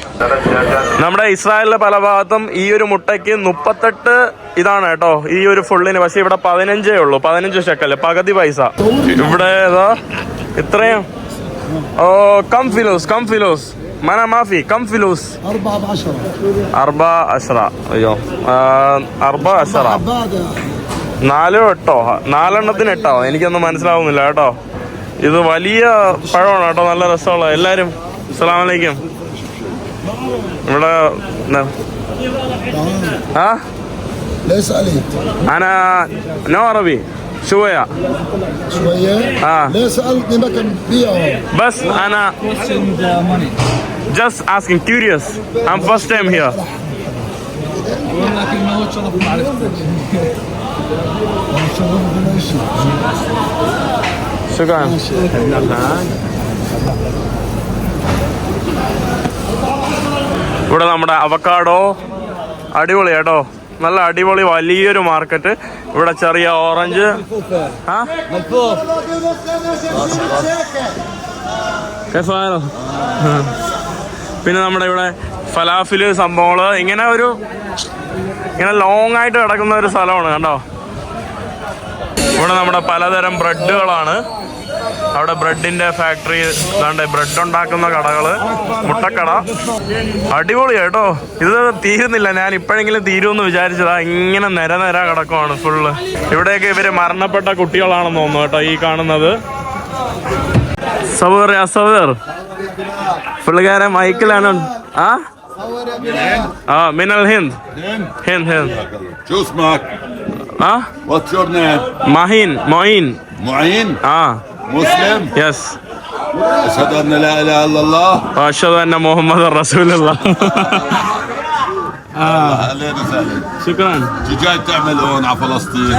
നമ്മുടെ ഇസ്രായേലിലെ പല ഭാഗത്തും ഈ ഒരു മുട്ടയ്ക്ക് 38 ഇതാണ് കേട്ടോ ഈ ഒരു ഫുള്ളിന്. പക്ഷെ ഇവിടെ 15 ഉള്ളൂ, 15 ഷെക്കല്, പകുതി പൈസ. ഇവിടെ ഏതാ ഇത്രയും. ഓ കം ഫിലോസ് മന മാഫി കം ഫിലോസ് 4 അയ്യോ 4 4 8 4എണ്ണത്തിന് 8 എനിക്കൊന്നും മനസ്സിലാവുന്നില്ല കേട്ടോ. ഇത് വലിയ പഴമാണ് കേട്ടോ, നല്ല രസമുള്ള. എല്ലാവരും അസ്സലാമു അലൈക്കും. ഇവിടെ أنا نو عربي شوية شوية؟ ليه سألتني مكان بيعهم؟ بس أنا just asking curious. I'm first time here. لكن ما هو تشرف معرفتك. شكرا. ഇവിടെ നമ്മുടെ അവക്കാഡോ അടിപൊളി കേട്ടോ, നല്ല അടിപൊളി വലിയൊരു മാർക്കറ്റ്. ഇവിടെ ചെറിയ ഓറഞ്ച്, പിന്നെ നമ്മുടെ ഇവിടെ ഫലാഫില് സംഭവങ്ങള്, ഇങ്ങനെ ലോങ് ആയിട്ട് കിടക്കുന്ന ഒരു സ്ഥലമാണ് കണ്ടോ. ഇവിടെ നമ്മുടെ പലതരം ബ്രെഡുകളാണ്. അവിടെ ബ്രെഡിന്റെ ഫാക്ടറി, ബ്രെഡ് ഉണ്ടാക്കുന്ന കടകള്, മുട്ടക്കട. അടിപൊളി കേട്ടോ, ഇത് തീരുന്നില്ല. ഞാൻ ഇപ്പോഴെങ്കിലും തീരുമെന്ന് വിചാരിച്ചതാ. ഇങ്ങനെ നിര കിടക്കുവാണ് ഫുള്ള്. ഇവിടെയൊക്കെ ഇവര് മരണപ്പെട്ട കുട്ടികളാണെന്ന് തോന്നുന്നു കേട്ടോ ഈ കാണുന്നത്. സവർ പുള്ളിക്കാരൻ മൈക്കിലാണ്. മിനൽ Hind. شو اسمك؟ What's your name? Moin. معين؟ مسلم؟ Yes. أشهد أن لا إله إلا الله وأشهد أن محمد رسول الله. أهلا وسهلا. شكرا. شو جاي تعمل هون على فلسطين؟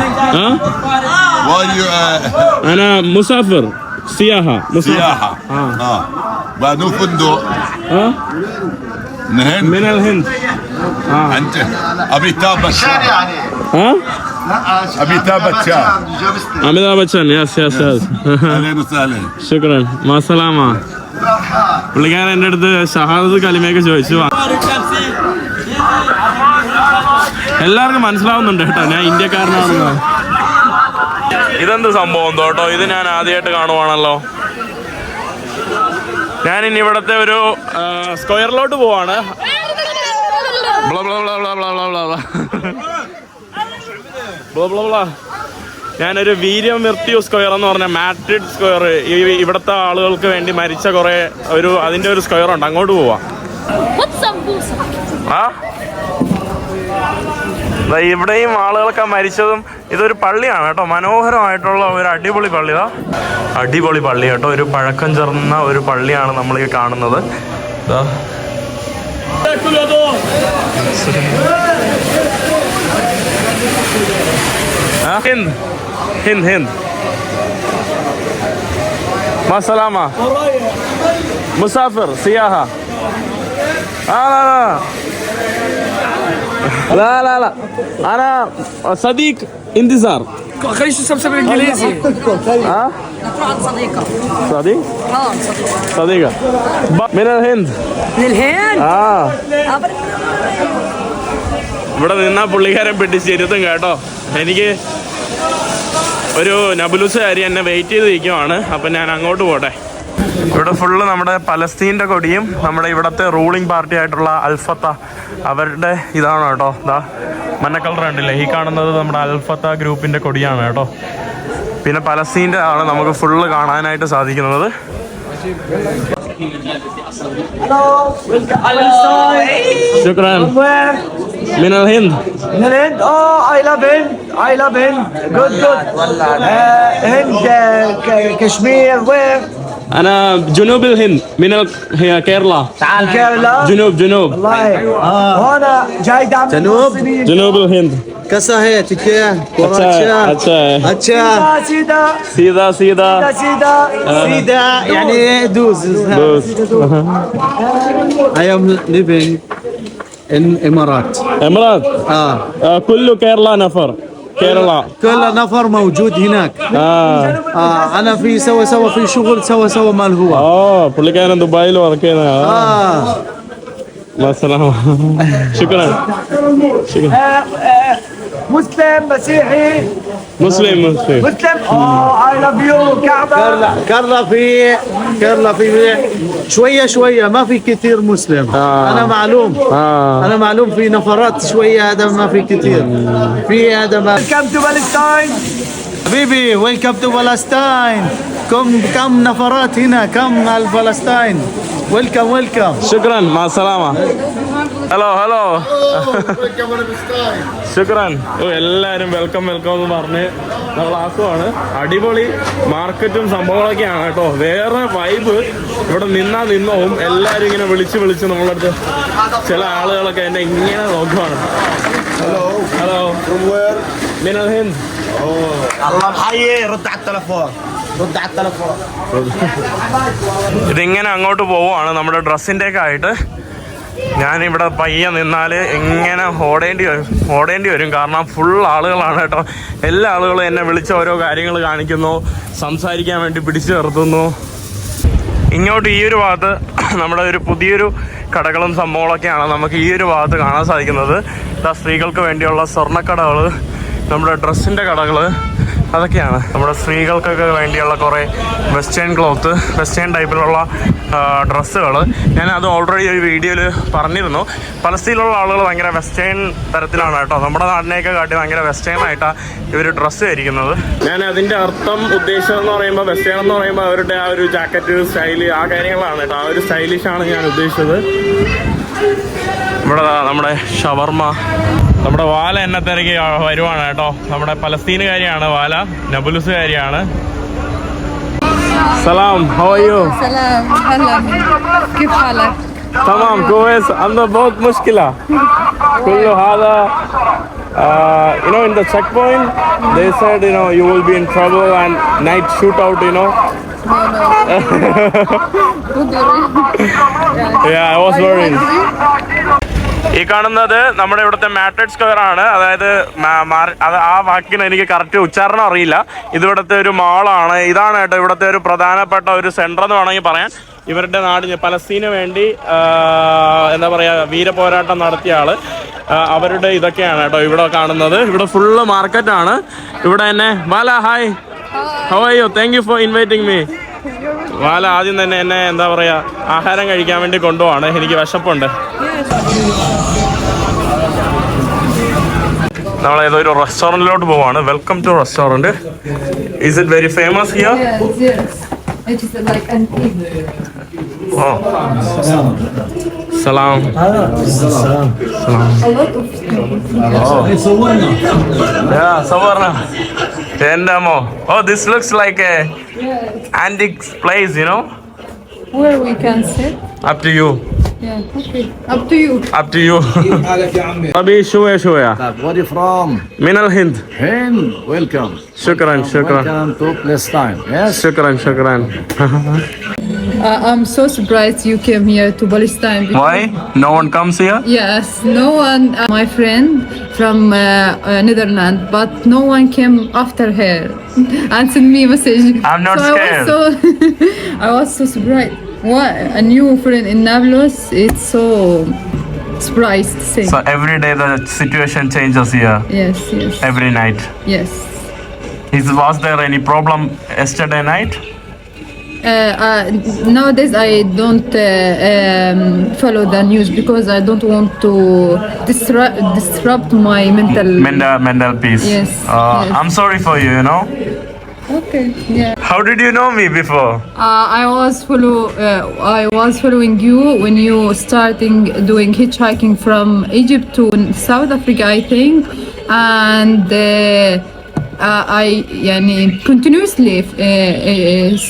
أنا مسافر سياحة. بانو فندق؟ من الهند؟ من الهند. أنت أميتاب بچان أميتاب بچان أميتاب بچان. Yes. أهلا وسهلا. شكرا. مع السلامة. പുള്ളിക്കാരൻ എൻ്റെ അടുത്ത് ഷഹാദത്ത് കലിമയൊക്കെ ചോദിച്ചു. എല്ലാവർക്കും മനസ്സിലാവുന്നുണ്ട് കേട്ടോ ഞാൻ ഇന്ത്യക്കാരനാണെന്ന്. ഇതെന്ത് സംഭവം കേട്ടോ, ഇത് ഞാൻ ആദ്യമായിട്ട് കാണുവാണല്ലോ. ഞാനിനി ഇവിടത്തെ ഒരു സ്ക്വയറിലോട്ട് പോവാണ്. ഞാനൊരു വീര്യം മിർത്യു സ്ക്വയർ എന്ന് പറഞ്ഞ മാഡ്രിഡ് സ്ക്വയർ, ഇവിടുത്തെ ആളുകൾക്ക് വേണ്ടി മരിച്ച അതിന്റെ ഒരു സ്ക്വയർ ഉണ്ട്, അങ്ങോട്ട് പോവാ. ഇവിടെയും ആളുകളൊക്കെ മരിച്ചതും. ഇതൊരു പള്ളിയാണ് കേട്ടോ, മനോഹരമായിട്ടുള്ള ഒരു അടിപൊളി പള്ളി കേട്ടോ. ഒരു പഴക്കം ചേർന്ന ഒരു പള്ളിയാണ് നമ്മൾ ഈ കാണുന്നത്. ഹിന്ദ് മസലാമ മുസാഫിർ സിയാഹ. لا أنا صديق انتظار. خليش تسبسب الانجليزي. نروح عند صديقة. صديقة من الهند. ഇവിടെ നിന്നാ പുള്ളിക്കാരൻ പിടിച്ചിരുത്തും കേട്ടോ. എനിക്ക് ഒരു നബുലുസുകാരി എന്നെ വെയിറ്റ് ചെയ്ത് നിൽക്കുവാണ്. അപ്പം ഞാൻ അങ്ങോട്ട് പോട്ടെ. ഇവിടെ ഫുള്ള് നമ്മുടെ പലസ്തീൻ്റെ കൊടിയും നമ്മുടെ ഇവിടുത്തെ റൂളിംഗ് പാർട്ടി ആയിട്ടുള്ള അൽഫത്ത അവരുടെ ഇതാണ് കേട്ടോ. മഞ്ഞ കളർ കണ്ടില്ലേ, ഈ കാണുന്നത് നമ്മുടെ അൽഫത്ത ഗ്രൂപ്പിൻ്റെ കൊടിയാണ് കേട്ടോ. പിന്നെ പലസ്തീൻ്റെ ആണ് നമുക്ക് ഫുള്ള് കാണാനായിട്ട് സാധിക്കുന്നത്. ശുക്രാൻ. من الهند. I love Hind. Good. Hind, Kashmir, where? أنا جنوب الهند من كيرلا. كيرلا. جنوب. والله. وأنا جاي دعم جنوب الهند. कैसा है ठीक है अच्छा सीधा يعني دوز I am living in إمارات كله كيرلا نفر كل نفر موجود هناك أنا في سوا في شغل سوا مال هو പുള്ളിക്കാരൻ ദുബായിൽ വർക്ക് ചെയ്യുന്ന. شكرا. مسلم مسيحي مسلم I love you كرلا في شوية ما في كثير مسلم. أنا معلوم في نفرات شوية هذا ما في كثير في هذا ما. Welcome to Palestine حبيبي. Welcome to Palestine. كم نفرات هنا كم فلسطين. Welcome. شكرا. مع السلامة. Hello hello Welcome to the sky. ശുക്രാൻ. എല്ലാവരും വെൽക്കം വെൽക്കം എന്ന് പറഞ്ഞ് നമ്മൾ ആക്കുവാണ്. അടിപൊളി മാർക്കറ്റും സംഭവങ്ങളൊക്കെയാണ് കേട്ടോ. വേറെ വൈബ്. ഇവിടെ നിന്നോവും. എല്ലാവരും ഇങ്ങനെ വിളിച്ച് നമ്മളടുത്ത് ചില ആളുകളൊക്കെ എന്നെ ഇങ്ങനെ നോക്കുവാണ്. ഹലോ ഹലോ മിനൽ ഹിന്ദ്. ഇതിങ്ങനെ അങ്ങോട്ട് പോവുകയാണ് നമ്മുടെ ഡ്രസ്സിൻ്റെ ഒക്കെ ആയിട്ട്. ഞാനിവിടെ പയ്യെ നിന്നാൽ ഇങ്ങനെ ഓടേണ്ടി വരും കാരണം ഫുൾ ആളുകളാണ് കേട്ടോ. എല്ലാ ആളുകളും എന്നെ വിളിച്ച് ഓരോ കാര്യങ്ങൾ കാണിക്കുന്നു, സംസാരിക്കാൻ വേണ്ടി പിടിച്ചു നിർത്തുന്നു. ഇങ്ങോട്ട് ഈ ഒരു ഭാഗത്ത് നമ്മുടെ ഒരു പുതിയൊരു കടകളും സംഭവങ്ങളൊക്കെയാണ് നമുക്ക് ഈ ഒരു ഭാഗത്ത് കാണാൻ സാധിക്കുന്നത്. സ്ത്രീകൾക്ക് വേണ്ടിയുള്ള സ്വർണ്ണക്കടകൾ, നമ്മുടെ ഡ്രസ്സിൻ്റെ കടകൾ, അതൊക്കെയാണ് നമ്മുടെ സ്ത്രീകൾക്കൊക്കെ വേണ്ടിയുള്ള കുറേ വെസ്റ്റേൺ ടൈപ്പിലുള്ള ഡ്രസ്സുകൾ. ഞാനത് ഓൾറെഡി ഒരു വീഡിയോയിൽ പറഞ്ഞിരുന്നു. പലസ്തീനിലുള്ള ആളുകൾ ഭയങ്കര വെസ്റ്റേൺ തരത്തിലാണ് കേട്ടോ. നമ്മുടെ നാടിനെയൊക്കെ കാട്ടി ഭയങ്കര വെസ്റ്റേൺ ആയിട്ടാണ് ഇവർ ഡ്രസ്സ് ധരിക്കുന്നത്. ഞാൻ അതിൻ്റെ അർത്ഥം ഉദ്ദേശിച്ചതെന്ന് പറയുമ്പോൾ വെസ്റ്റേൺ എന്ന് പറയുമ്പോൾ അവരുടെ ആ ഒരു ജാക്കറ്റ് സ്റ്റൈല്, ആ കാര്യങ്ങളാണ് കേട്ടോ. ആ ഒരു സ്റ്റൈലിഷാണ് ഞാൻ ഉദ്ദേശിച്ചത്. ഇവിടെ നമ്മുടെ ഷവർമ്മ, നമ്മുടെ വാല എന്നെ തിരക്കി വരുവാണ് കേട്ടോ. നമ്മുടെ പലസ്തീനുകാരിയാണ് വാല, നബുലുസുകാരിയാണ്. സലാം, ഹൗ ആർ യു? سلام هلا كيف حالك؟ تمام كويس. عندنا बहुत مشكلة كل هذا in the checkpoint they said you will be in trouble and night shootout No. Yeah, I was worried. ഈ കാണുന്നത് നമ്മുടെ ഇവിടുത്തെ മാട്രിഡ് സ്ക്വയർ ആണ്. അതായത് ആ വാക്കിന് എനിക്ക് കറക്റ്റ് ഉച്ചാരണം അറിയില്ല. ഇതിവിടുത്തെ ഒരു മാളാണ്. ഇതാണ് കേട്ടോ ഇവിടുത്തെ ഒരു പ്രധാനപ്പെട്ട ഒരു സെന്റർ എന്ന് വേണമെങ്കിൽ പറയാൻ. ഇവരുടെ നാടിന് പലസ്തീന് വേണ്ടി എന്താ പറയുക വീരപോരാട്ടം നടത്തിയ ആള്, അവരുടെ ഇതൊക്കെയാണ് കേട്ടോ ഇവിടെ കാണുന്നത്. ഇവിടെ ഫുള്ള് മാർക്കറ്റാണ്. ഇവിടെ തന്നെ വാല hi, how are you? Thank you for inviting me. വാല ആദ്യം തന്നെ എന്നെ എന്താ പറയുക ആഹാരം കഴിക്കാൻ വേണ്ടി കൊണ്ടുപോവാണ്. എനിക്ക് വിശപ്പുണ്ട്. നമ്മൾ ഏതൊരു റെസ്റ്റോറൻറ്റിലോട്ട് പോവാണ്. Welcome to restaurant. Is it very famous here? Yes. It is like an Oh. Salam. Salam. a lot of Yeah, Savarna. Tendamo. Oh, this looks like a antique place, where we can sit. Up to you. Yeah, okay. Up to you. Up to you. Abi shoya. Where are you from? Min al-Hind. Hind. Welcome. Shukran. Welcome to Palestine. Yes. Shukran. I'm so surprised you came here to Palestine. Why? No one comes here? Yes, no one. My friend from Netherlands, but no one came after her and sent me a message. I'm not scared. I was so surprised. What a new friend in Nablus! It's so surprised to say. So every day the situation changes here. Yes. Every night. Yes. Was there any problem yesterday night? Nowadays I don't follow the news because I don't want to disrupt my Mental peace. Yes. I'm sorry for you. Okay. Yeah. How did you know me before? I was following you when you starting doing hitchhiking from Egypt to South Africa, I think, and I continuously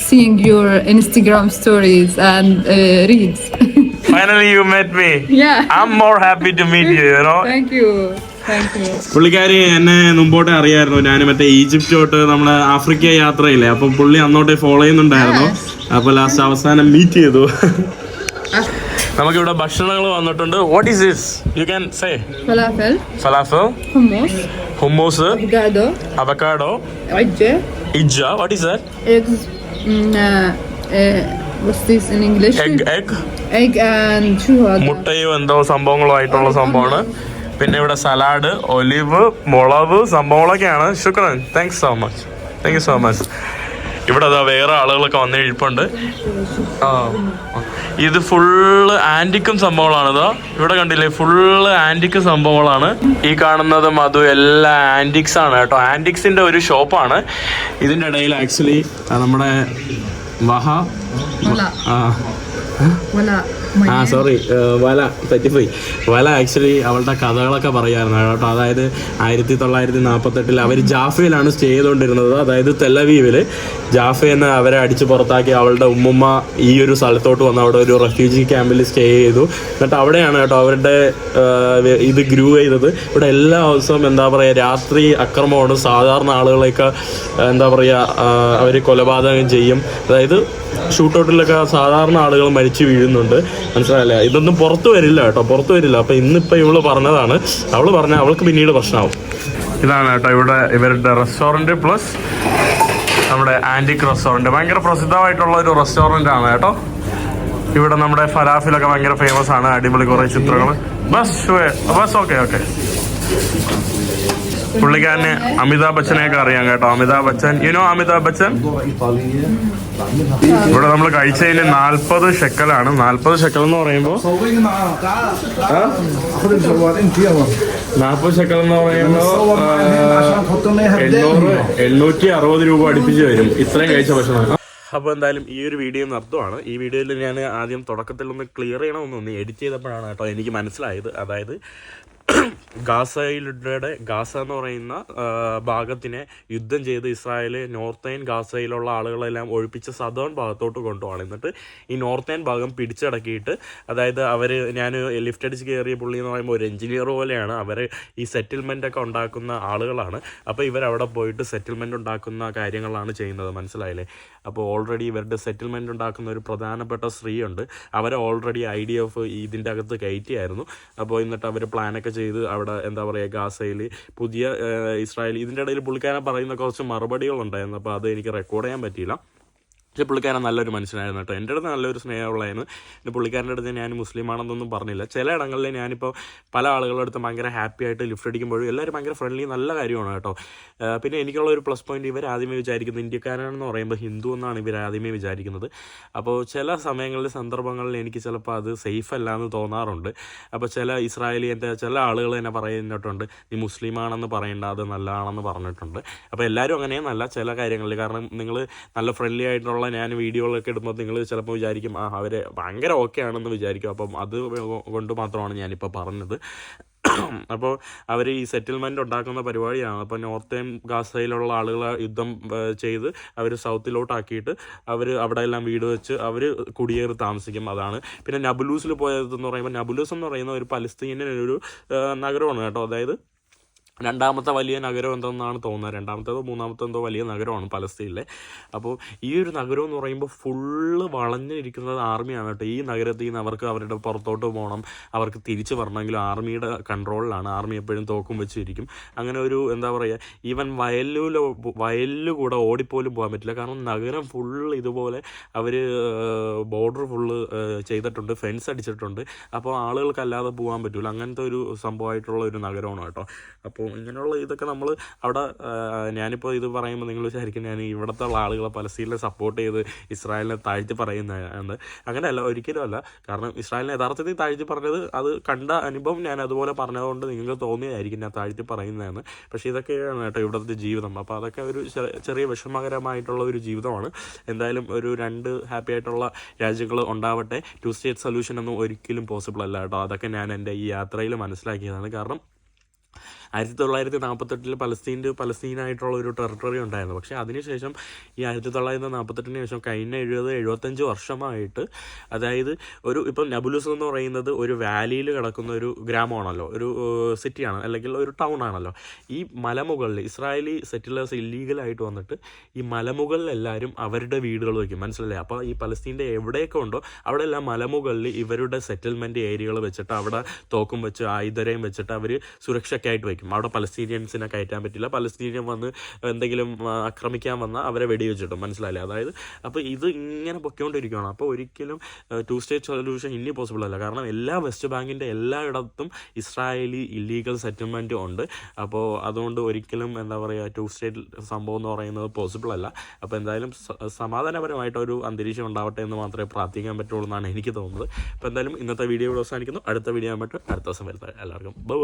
seeing your Instagram stories and reads. Finally you met me. Yeah. I'm more happy to meet you. Thank you. പുള്ളിക്കാരി എന്നെ മുമ്പോട്ടേ അറിയായിരുന്നു. ഞാൻ മറ്റേ ഈജിപ്റ്റോട്ട് നമ്മുടെ Africa യാത്രയില്ലേ, അപ്പൊ പുള്ളി അന്നോട്ടേ follow ചെയ്യുന്നുണ്ടായിരുന്നു. അപ്പൊ ലാസ്റ്റ് അവസാനം മീറ്റ് ചെയ്തു. നമുക്കിവിടെ ഭക്ഷണങ്ങൾ വന്നിട്ടുണ്ട്. What is this? You can say. Falafel, hummus, avocado, ഇജ്ജ. What is that? Eggs. What's this in English? Egg and churro. മുട്ടയും എന്തോ സംഭവങ്ങളോ ആയിട്ടുള്ള സംഭവമാണ്. പിന്നെ ഇവിടെ സലാഡ്, ഒലിവ്, മുളക് സംഭവങ്ങളൊക്കെയാണ്. ശുക്രൻ. Thanks so much. ഇവിടെ അതാ വേറെ ആളുകളൊക്കെ വന്ന് ഇരിപ്പുണ്ട്. ഇത് ഫുള്ള് ആന്റിക്കും സംഭവങ്ങളാണ്. ഇതാ ഇവിടെ കണ്ടില്ലേ, ഫുള്ള് ആന്റിക് സംഭവങ്ങളാണ്. ഈ കാണുന്നതും അതും എല്ലാം ആന്റിക്സ് ആണ് കേട്ടോ. ആന്റിക്സിന്റെ ഒരു ഷോപ്പാണ്. ഇതിൻ്റെ ഇടയിൽ ആക്ച്വലി നമ്മുടെ സോറി, വല തെറ്റിപ്പോയി. വല ആക്ച്വലി അവളുടെ കഥകളൊക്കെ പറയായിരുന്നു കേട്ടോ. അതായത് 1948 അവർ ജാഫയിലാണ് സ്റ്റേ ചെയ്തുകൊണ്ടിരുന്നത്. അതായത് തെലവീവിൽ ജാഫയെന്ന് അവരെ അടിച്ച് പുറത്താക്കി അവളുടെ ഉമ്മുമ്മ ഈ ഒരു സ്ഥലത്തോട്ട് വന്ന് അവിടെ ഒരു റെഫ്യൂജി ക്യാമ്പിൽ സ്റ്റേ ചെയ്തു. എന്നിട്ട് അവിടെയാണ് കേട്ടോ അവരുടെ ഇത് ഗ്രൂ ചെയ്തത്. ഇവിടെ എല്ലാ ദിവസവും എന്താ പറയുക രാത്രി അക്രമമാണ്. സാധാരണ ആളുകളെയൊക്കെ എന്താ പറയുക അവർ കൊലപാതകം ചെയ്യും. അതായത് ഷൂട്ടൗട്ടിലൊക്കെ സാധാരണ ആളുകൾ മരിച്ചു വീഴുന്നുണ്ട്. മനസ്സിലായില്ല? ഇതൊന്നും പുറത്തു വരില്ല കേട്ടോ, പുറത്തു വരില്ല. അപ്പം ഇന്നിപ്പോൾ ഇവള് പറഞ്ഞതാണ്, അവള് പറഞ്ഞ അവൾക്ക് പിന്നീട് പ്രശ്നമാവും. ഇതാണ് കേട്ടോ ഇവിടെ ഇവരുടെ റെസ്റ്റോറൻറ്റ് പ്ലസ് നമ്മുടെ ആൻറ്റിക് റെസ്റ്റോറൻറ്റ്. ഭയങ്കര പ്രസിദ്ധമായിട്ടുള്ള ഒരു റെസ്റ്റോറൻ്റ് ആണ് കേട്ടോ. ഇവിടെ നമ്മുടെ ഫലാഫിലൊക്കെ ഭയങ്കര ഫേമസ് ആണ്. അടിപൊളി കുറേ ചിത്രങ്ങൾ. Bus okay. പുള്ളിക്കാരന് അമിതാഭ് ബച്ചനെയൊക്കെ അറിയാം കേട്ടോ. അമിതാഭ് ബച്ചൻ, അമിതാഭ് ബച്ചൻ. ഇവിടെ നമ്മൾ കഴിച്ചതിന് 40 ഷെക്കലാണ്. 40 ഷെക്കൽ എന്ന് പറയുമ്പോൾ 40 ഷെക്കൽ എന്ന് പറയുമ്പോൾ 860 രൂപ അടുപ്പിച്ച് വരും ഇത്രയും കഴിച്ച ഭക്ഷണം. അപ്പോൾ എന്തായാലും ഈ ഒരു വീഡിയോ നിർത്തുവാണ്. ഈ വീഡിയോയിൽ ഞാൻ ആദ്യം തുടക്കത്തിൽ ഒന്ന് ക്ലിയർ ചെയ്യണമെന്നൊന്ന് എഡിറ്റ് ചെയ്തപ്പോഴാണ് കേട്ടോ എനിക്ക് മനസ്സിലായത്. അതായത് ഗാസ എന്ന് പറയുന്ന ഭാഗത്തിനെ യുദ്ധം ചെയ്ത് ഇസ്രായേൽ നോർത്തേൺ ഗാസയിലുള്ള ആളുകളെല്ലാം ഒഴിപ്പിച്ച് സദേൺ ഭാഗത്തോട്ട് കൊണ്ടുപോകണം. എന്നിട്ട് ഈ നോർത്തേൺ ഭാഗം പിടിച്ചടക്കിയിട്ട്, അതായത് ഞാൻ ലിഫ്റ്റ് അടിച്ച് കയറിയ പുള്ളി എന്ന് പറയുമ്പോൾ ഒരു എഞ്ചിനീയർ പോലെയാണ്. അവർ ഈ സെറ്റിൽമെൻ്റൊക്കെ ഉണ്ടാക്കുന്ന ആളുകളാണ്. അപ്പോൾ ഇവരവിടെ പോയിട്ട് സെറ്റിൽമെൻ്റ് ഉണ്ടാക്കുന്ന കാര്യങ്ങളാണ് ചെയ്യുന്നത്. മനസ്സിലായില്ലേ? അപ്പോൾ ഓൾറെഡി ഇവരുടെ സെറ്റിൽമെൻ്റ് ഉണ്ടാക്കുന്ന ഒരു പ്രധാനപ്പെട്ട സ്ത്രീയുണ്ട്. അവരെ ഓൾറെഡി IDF ഇതിൻ്റെ അകത്ത് കയറ്റിയായിരുന്നു. അപ്പോൾ എന്നിട്ട് അവർ പ്ലാനൊക്കെ ചെയ്ത് അവിടെ എന്താ പറയുക ഗാസയിൽ പുതിയ ഇസ്രായേൽ ഇതിൻ്റെ ഇടയിൽ പുള്ളിക്കാരൻ പറയുന്ന കുറച്ച് മറുപടികളുണ്ടായിരുന്നു. അപ്പോൾ അത് എനിക്ക് റെക്കോർഡ് ചെയ്യാൻ പറ്റിയില്ല. പക്ഷേ പുള്ളിക്കാരൻ നല്ലൊരു മനുഷ്യനായിരുന്നു കേട്ടോ. എൻ്റെ അടുത്ത് നല്ലൊരു സ്നേഹമുള്ളതായിരുന്നു. പിന്നെ പുള്ളിക്കാരൻ്റെ അടുത്ത് ഞാൻ മുസ്ലിമാണെന്നൊന്നും പറഞ്ഞില്ല. ചില ഇടങ്ങളിൽ ഞാനിപ്പോൾ പല ആളുകളുടെ അടുത്ത് ഭയങ്കര ഹാപ്പി ആയിട്ട് ലിഫ്റ്റ് അടിക്കുമ്പോഴും എല്ലാവരും ഭയങ്കര ഫ്രണ്ട്ലി, നല്ല കാര്യമാണ് കേട്ടോ. പിന്നെ എനിക്കുള്ള ഒരു പ്ലസ് പോയിന്റ്, ഇവർ ആദ്യമേ വിചാരിക്കുന്നത് ഇന്ത്യക്കാരാണെന്ന് പറയുമ്പോൾ ഹിന്ദു എന്നാണ് ഇവർ ആദ്യമേ വിചാരിക്കുന്നത്. അപ്പോൾ ചില സമയങ്ങളിൽ സന്ദർഭങ്ങളിൽ എനിക്ക് ചിലപ്പോൾ അത് സേഫ് അല്ല എന്ന് തോന്നാറുണ്ട്. അപ്പോൾ ഇസ്രായേലിൻ്റെ ചില ആളുകൾ എന്നെ പറയുന്നിട്ടുണ്ട്, നീ മുസ്ലിമാണെന്ന് പറയേണ്ട, അത് നല്ലതാണെന്ന് പറഞ്ഞിട്ടുണ്ട്. അപ്പോൾ എല്ലാവരും അങ്ങനെയൊന്നല്ല ചില കാര്യങ്ങളിൽ. കാരണം നിങ്ങൾ നല്ല ഫ്രണ്ട്ലി ആയിട്ടുള്ള ഞാൻ വീഡിയോകളൊക്കെ ഇടുമ്പോൾ നിങ്ങൾ ചിലപ്പോൾ വിചാരിക്കും അവർ ഭയങ്കര ഓക്കെ ആണെന്ന് വിചാരിക്കും. അപ്പം അത് കൊണ്ട് മാത്രമാണ് ഞാനിപ്പോൾ പറഞ്ഞത്. അപ്പോൾ അവർ ഈ സെറ്റിൽമെൻറ്റ് ഉണ്ടാക്കുന്ന പരിപാടിയാണ്. അപ്പോൾ നോർത്തേൺ ഗാസയിലുള്ള ആളുകളെ യുദ്ധം ചെയ്ത് അവർ സൗത്തിലോട്ടാക്കിയിട്ട് അവർ അവിടെ എല്ലാം വീട് വെച്ച് അവർ കുടിയേറി താമസിക്കും. അതാണ്. പിന്നെ നബുലൂസിൽ പോയതെന്ന് പറയുമ്പോൾ, നബുലൂസ് എന്ന് പറയുന്ന ഒരു പലസ്തീനിയൻ ഒരു നഗരമാണ് കേട്ടോ. അതായത് രണ്ടാമത്തെ വലിയ നഗരം എന്തെന്നാണ് തോന്നുന്നത്, രണ്ടാമത്തേതോ മൂന്നാമത്തോ എന്തോ വലിയ നഗരമാണ് പലസ്തീനിലെ. അപ്പോൾ ഈ ഒരു നഗരം എന്ന് പറയുമ്പോൾ ഫുള്ള് വളഞ്ഞിരിക്കുന്നത് ആർമിയാണ് കേട്ടോ. ഈ നഗരത്തിൽ നിന്ന് അവർക്ക് അവരുടെ പുറത്തോട്ട് പോകണം, അവർക്ക് തിരിച്ചു വരണമെങ്കിലും ആർമിയുടെ കൺട്രോളിലാണ്. ആർമി എപ്പോഴും തോക്കും വെച്ചിരിക്കും. അങ്ങനെ ഒരു എന്താ പറയുക, ഈവൻ വയലിലൂടെ ഓടിപ്പോലും പോകാൻ പറ്റില്ല. കാരണം നഗരം ഫുള്ള് ഇതുപോലെ അവർ ബോർഡർ ഫുള്ള് ചെയ്തിട്ടുണ്ട്, ഫെൻസ് അടിച്ചിട്ടുണ്ട്. അപ്പോൾ ആളുകൾക്കല്ലാതെ പോകാൻ പറ്റില്ല. അങ്ങനത്തെ ഒരു സംഭവമായിട്ടുള്ള ഒരു നഗരമാണ് കേട്ടോ. അപ്പോൾ ഇങ്ങനെയുള്ള ഇതൊക്കെ നമ്മൾ അവിടെ, ഞാനിപ്പോൾ ഇത് പറയുമ്പോൾ നിങ്ങൾ വിചാരിക്കും ഞാൻ ഇവിടുത്തെ ഉള്ള ആളുകളെ പലസ്തീനിനെ സപ്പോർട്ട് ചെയ്ത് ഇസ്രായേലിനെ താഴ്ത്തി പറയുന്നതാണ്. അങ്ങനെയല്ല, ഒരിക്കലും അല്ല. കാരണം ഇസ്രായേലിനെ യഥാർത്ഥത്തിൽ താഴ്ത്തി പറഞ്ഞത് അത് കണ്ട അനുഭവം ഞാൻ അതുപോലെ പറഞ്ഞതുകൊണ്ട് നിങ്ങൾക്ക് തോന്നിയതായിരിക്കും ഞാൻ താഴ്ത്തി പറയുന്നതാണ്. പക്ഷേ ഇതൊക്കെയാണ് കേട്ടോ ഇവിടുത്തെ ജീവിതം. അപ്പോൾ അതൊക്കെ ഒരു ചെറിയ വിഷമകരമായിട്ടുള്ള ഒരു ജീവിതമാണ്. എന്തായാലും ഒരു 2 ഹാപ്പി ആയിട്ടുള്ള രാജ്യങ്ങൾ ഉണ്ടാവട്ടെ. 2 സ്റ്റേറ്റ് സൊല്യൂഷൻ ഒന്നും ഒരിക്കലും പോസിബിൾ അല്ല കേട്ടോ. അതൊക്കെ ഞാൻ എൻ്റെ ഈ യാത്രയിൽ മനസ്സിലാക്കിയതാണ്. കാരണം 1948 പലസ്തീനായിട്ടുള്ള ഒരു ടെറിട്ടറി ഉണ്ടായിരുന്നു. പക്ഷേ അതിനുശേഷം ഈ 1948 ശേഷം കഴിഞ്ഞ 70-75 വർഷമായിട്ട്, അതായത് ഇപ്പം നബുലൂസ് എന്ന് പറയുന്നത് ഒരു വാലിയിൽ കിടക്കുന്ന ഒരു ഗ്രാമമാണല്ലോ, ഒരു സിറ്റിയാണ്, അല്ലെങ്കിൽ ഒരു ടൗൺ ആണല്ലോ. ഈ മലമുകളിൽ ഇസ്രായേലി സെറ്റിലേഴ്സ് ഇല്ലീഗലായിട്ട് വന്നിട്ട് ഈ മലമുകളിലെല്ലാവരും അവരുടെ വീടുകൾ വയ്ക്കും. മനസ്സിലല്ലേ? അപ്പോൾ ഈ പലസ്തീൻ്റെ എവിടെയൊക്കെ ഉണ്ടോ അവിടെ എല്ലാം മലമുകളിൽ ഇവരുടെ സെറ്റിൽമെൻറ്റ് ഏരിയകൾ വെച്ചിട്ട് അവിടെ തോക്കും വെച്ച് ആയുധരയും വെച്ചിട്ട് അവർ സുരക്ഷയ്ക്കായിട്ട് വയ്ക്കും. അവിടെ പലസ്തീനിയൻസിനെ കയറ്റാൻ പറ്റില്ല. പലസ്തീനിയൻ വന്ന് എന്തെങ്കിലും ആക്രമിക്കാൻ വന്നാൽ അവരെ വെടിവെച്ചിട്ടും. മനസ്സിലായില്ലേ? അതായത് അപ്പോൾ ഇത് ഇങ്ങനെ പൊയ്ക്കൊണ്ടിരിക്കുകയാണ്. അപ്പോൾ ഒരിക്കലും 2 സ്റ്റേറ്റ് സൊല്യൂഷൻ ഇനി പോസിബിൾ അല്ല. കാരണം എല്ലാ വെസ്റ്റ് ബാങ്കിൻ്റെ എല്ലായിടത്തും ഇസ്രായേലി ഇല്ലീഗൽ സെറ്റിൽമെൻറ്റ് ഉണ്ട്. അപ്പോൾ അതുകൊണ്ട് ഒരിക്കലും എന്താ പറയുക 2 സ്റ്റേറ്റ് സംഭവം എന്ന് പറയുന്നത് പോസിബിൾ അല്ല. അപ്പോൾ എന്തായാലും സമാധാനപരമായിട്ടൊരു അന്തരീക്ഷം ഉണ്ടാവട്ടെ എന്ന് മാത്രമേ പ്രാർത്ഥിക്കാൻ പറ്റുള്ളൂ എന്നാണ് എനിക്ക് തോന്നുന്നത്. അപ്പോൾ എന്തായാലും ഇന്നത്തെ വീഡിയോ അവസാനിക്കുന്നു. അടുത്ത വീഡിയോ ആകുമ്പോൾ അടുത്ത ദിവസം വരുന്നത്. എല്ലാവർക്കും ബൈ.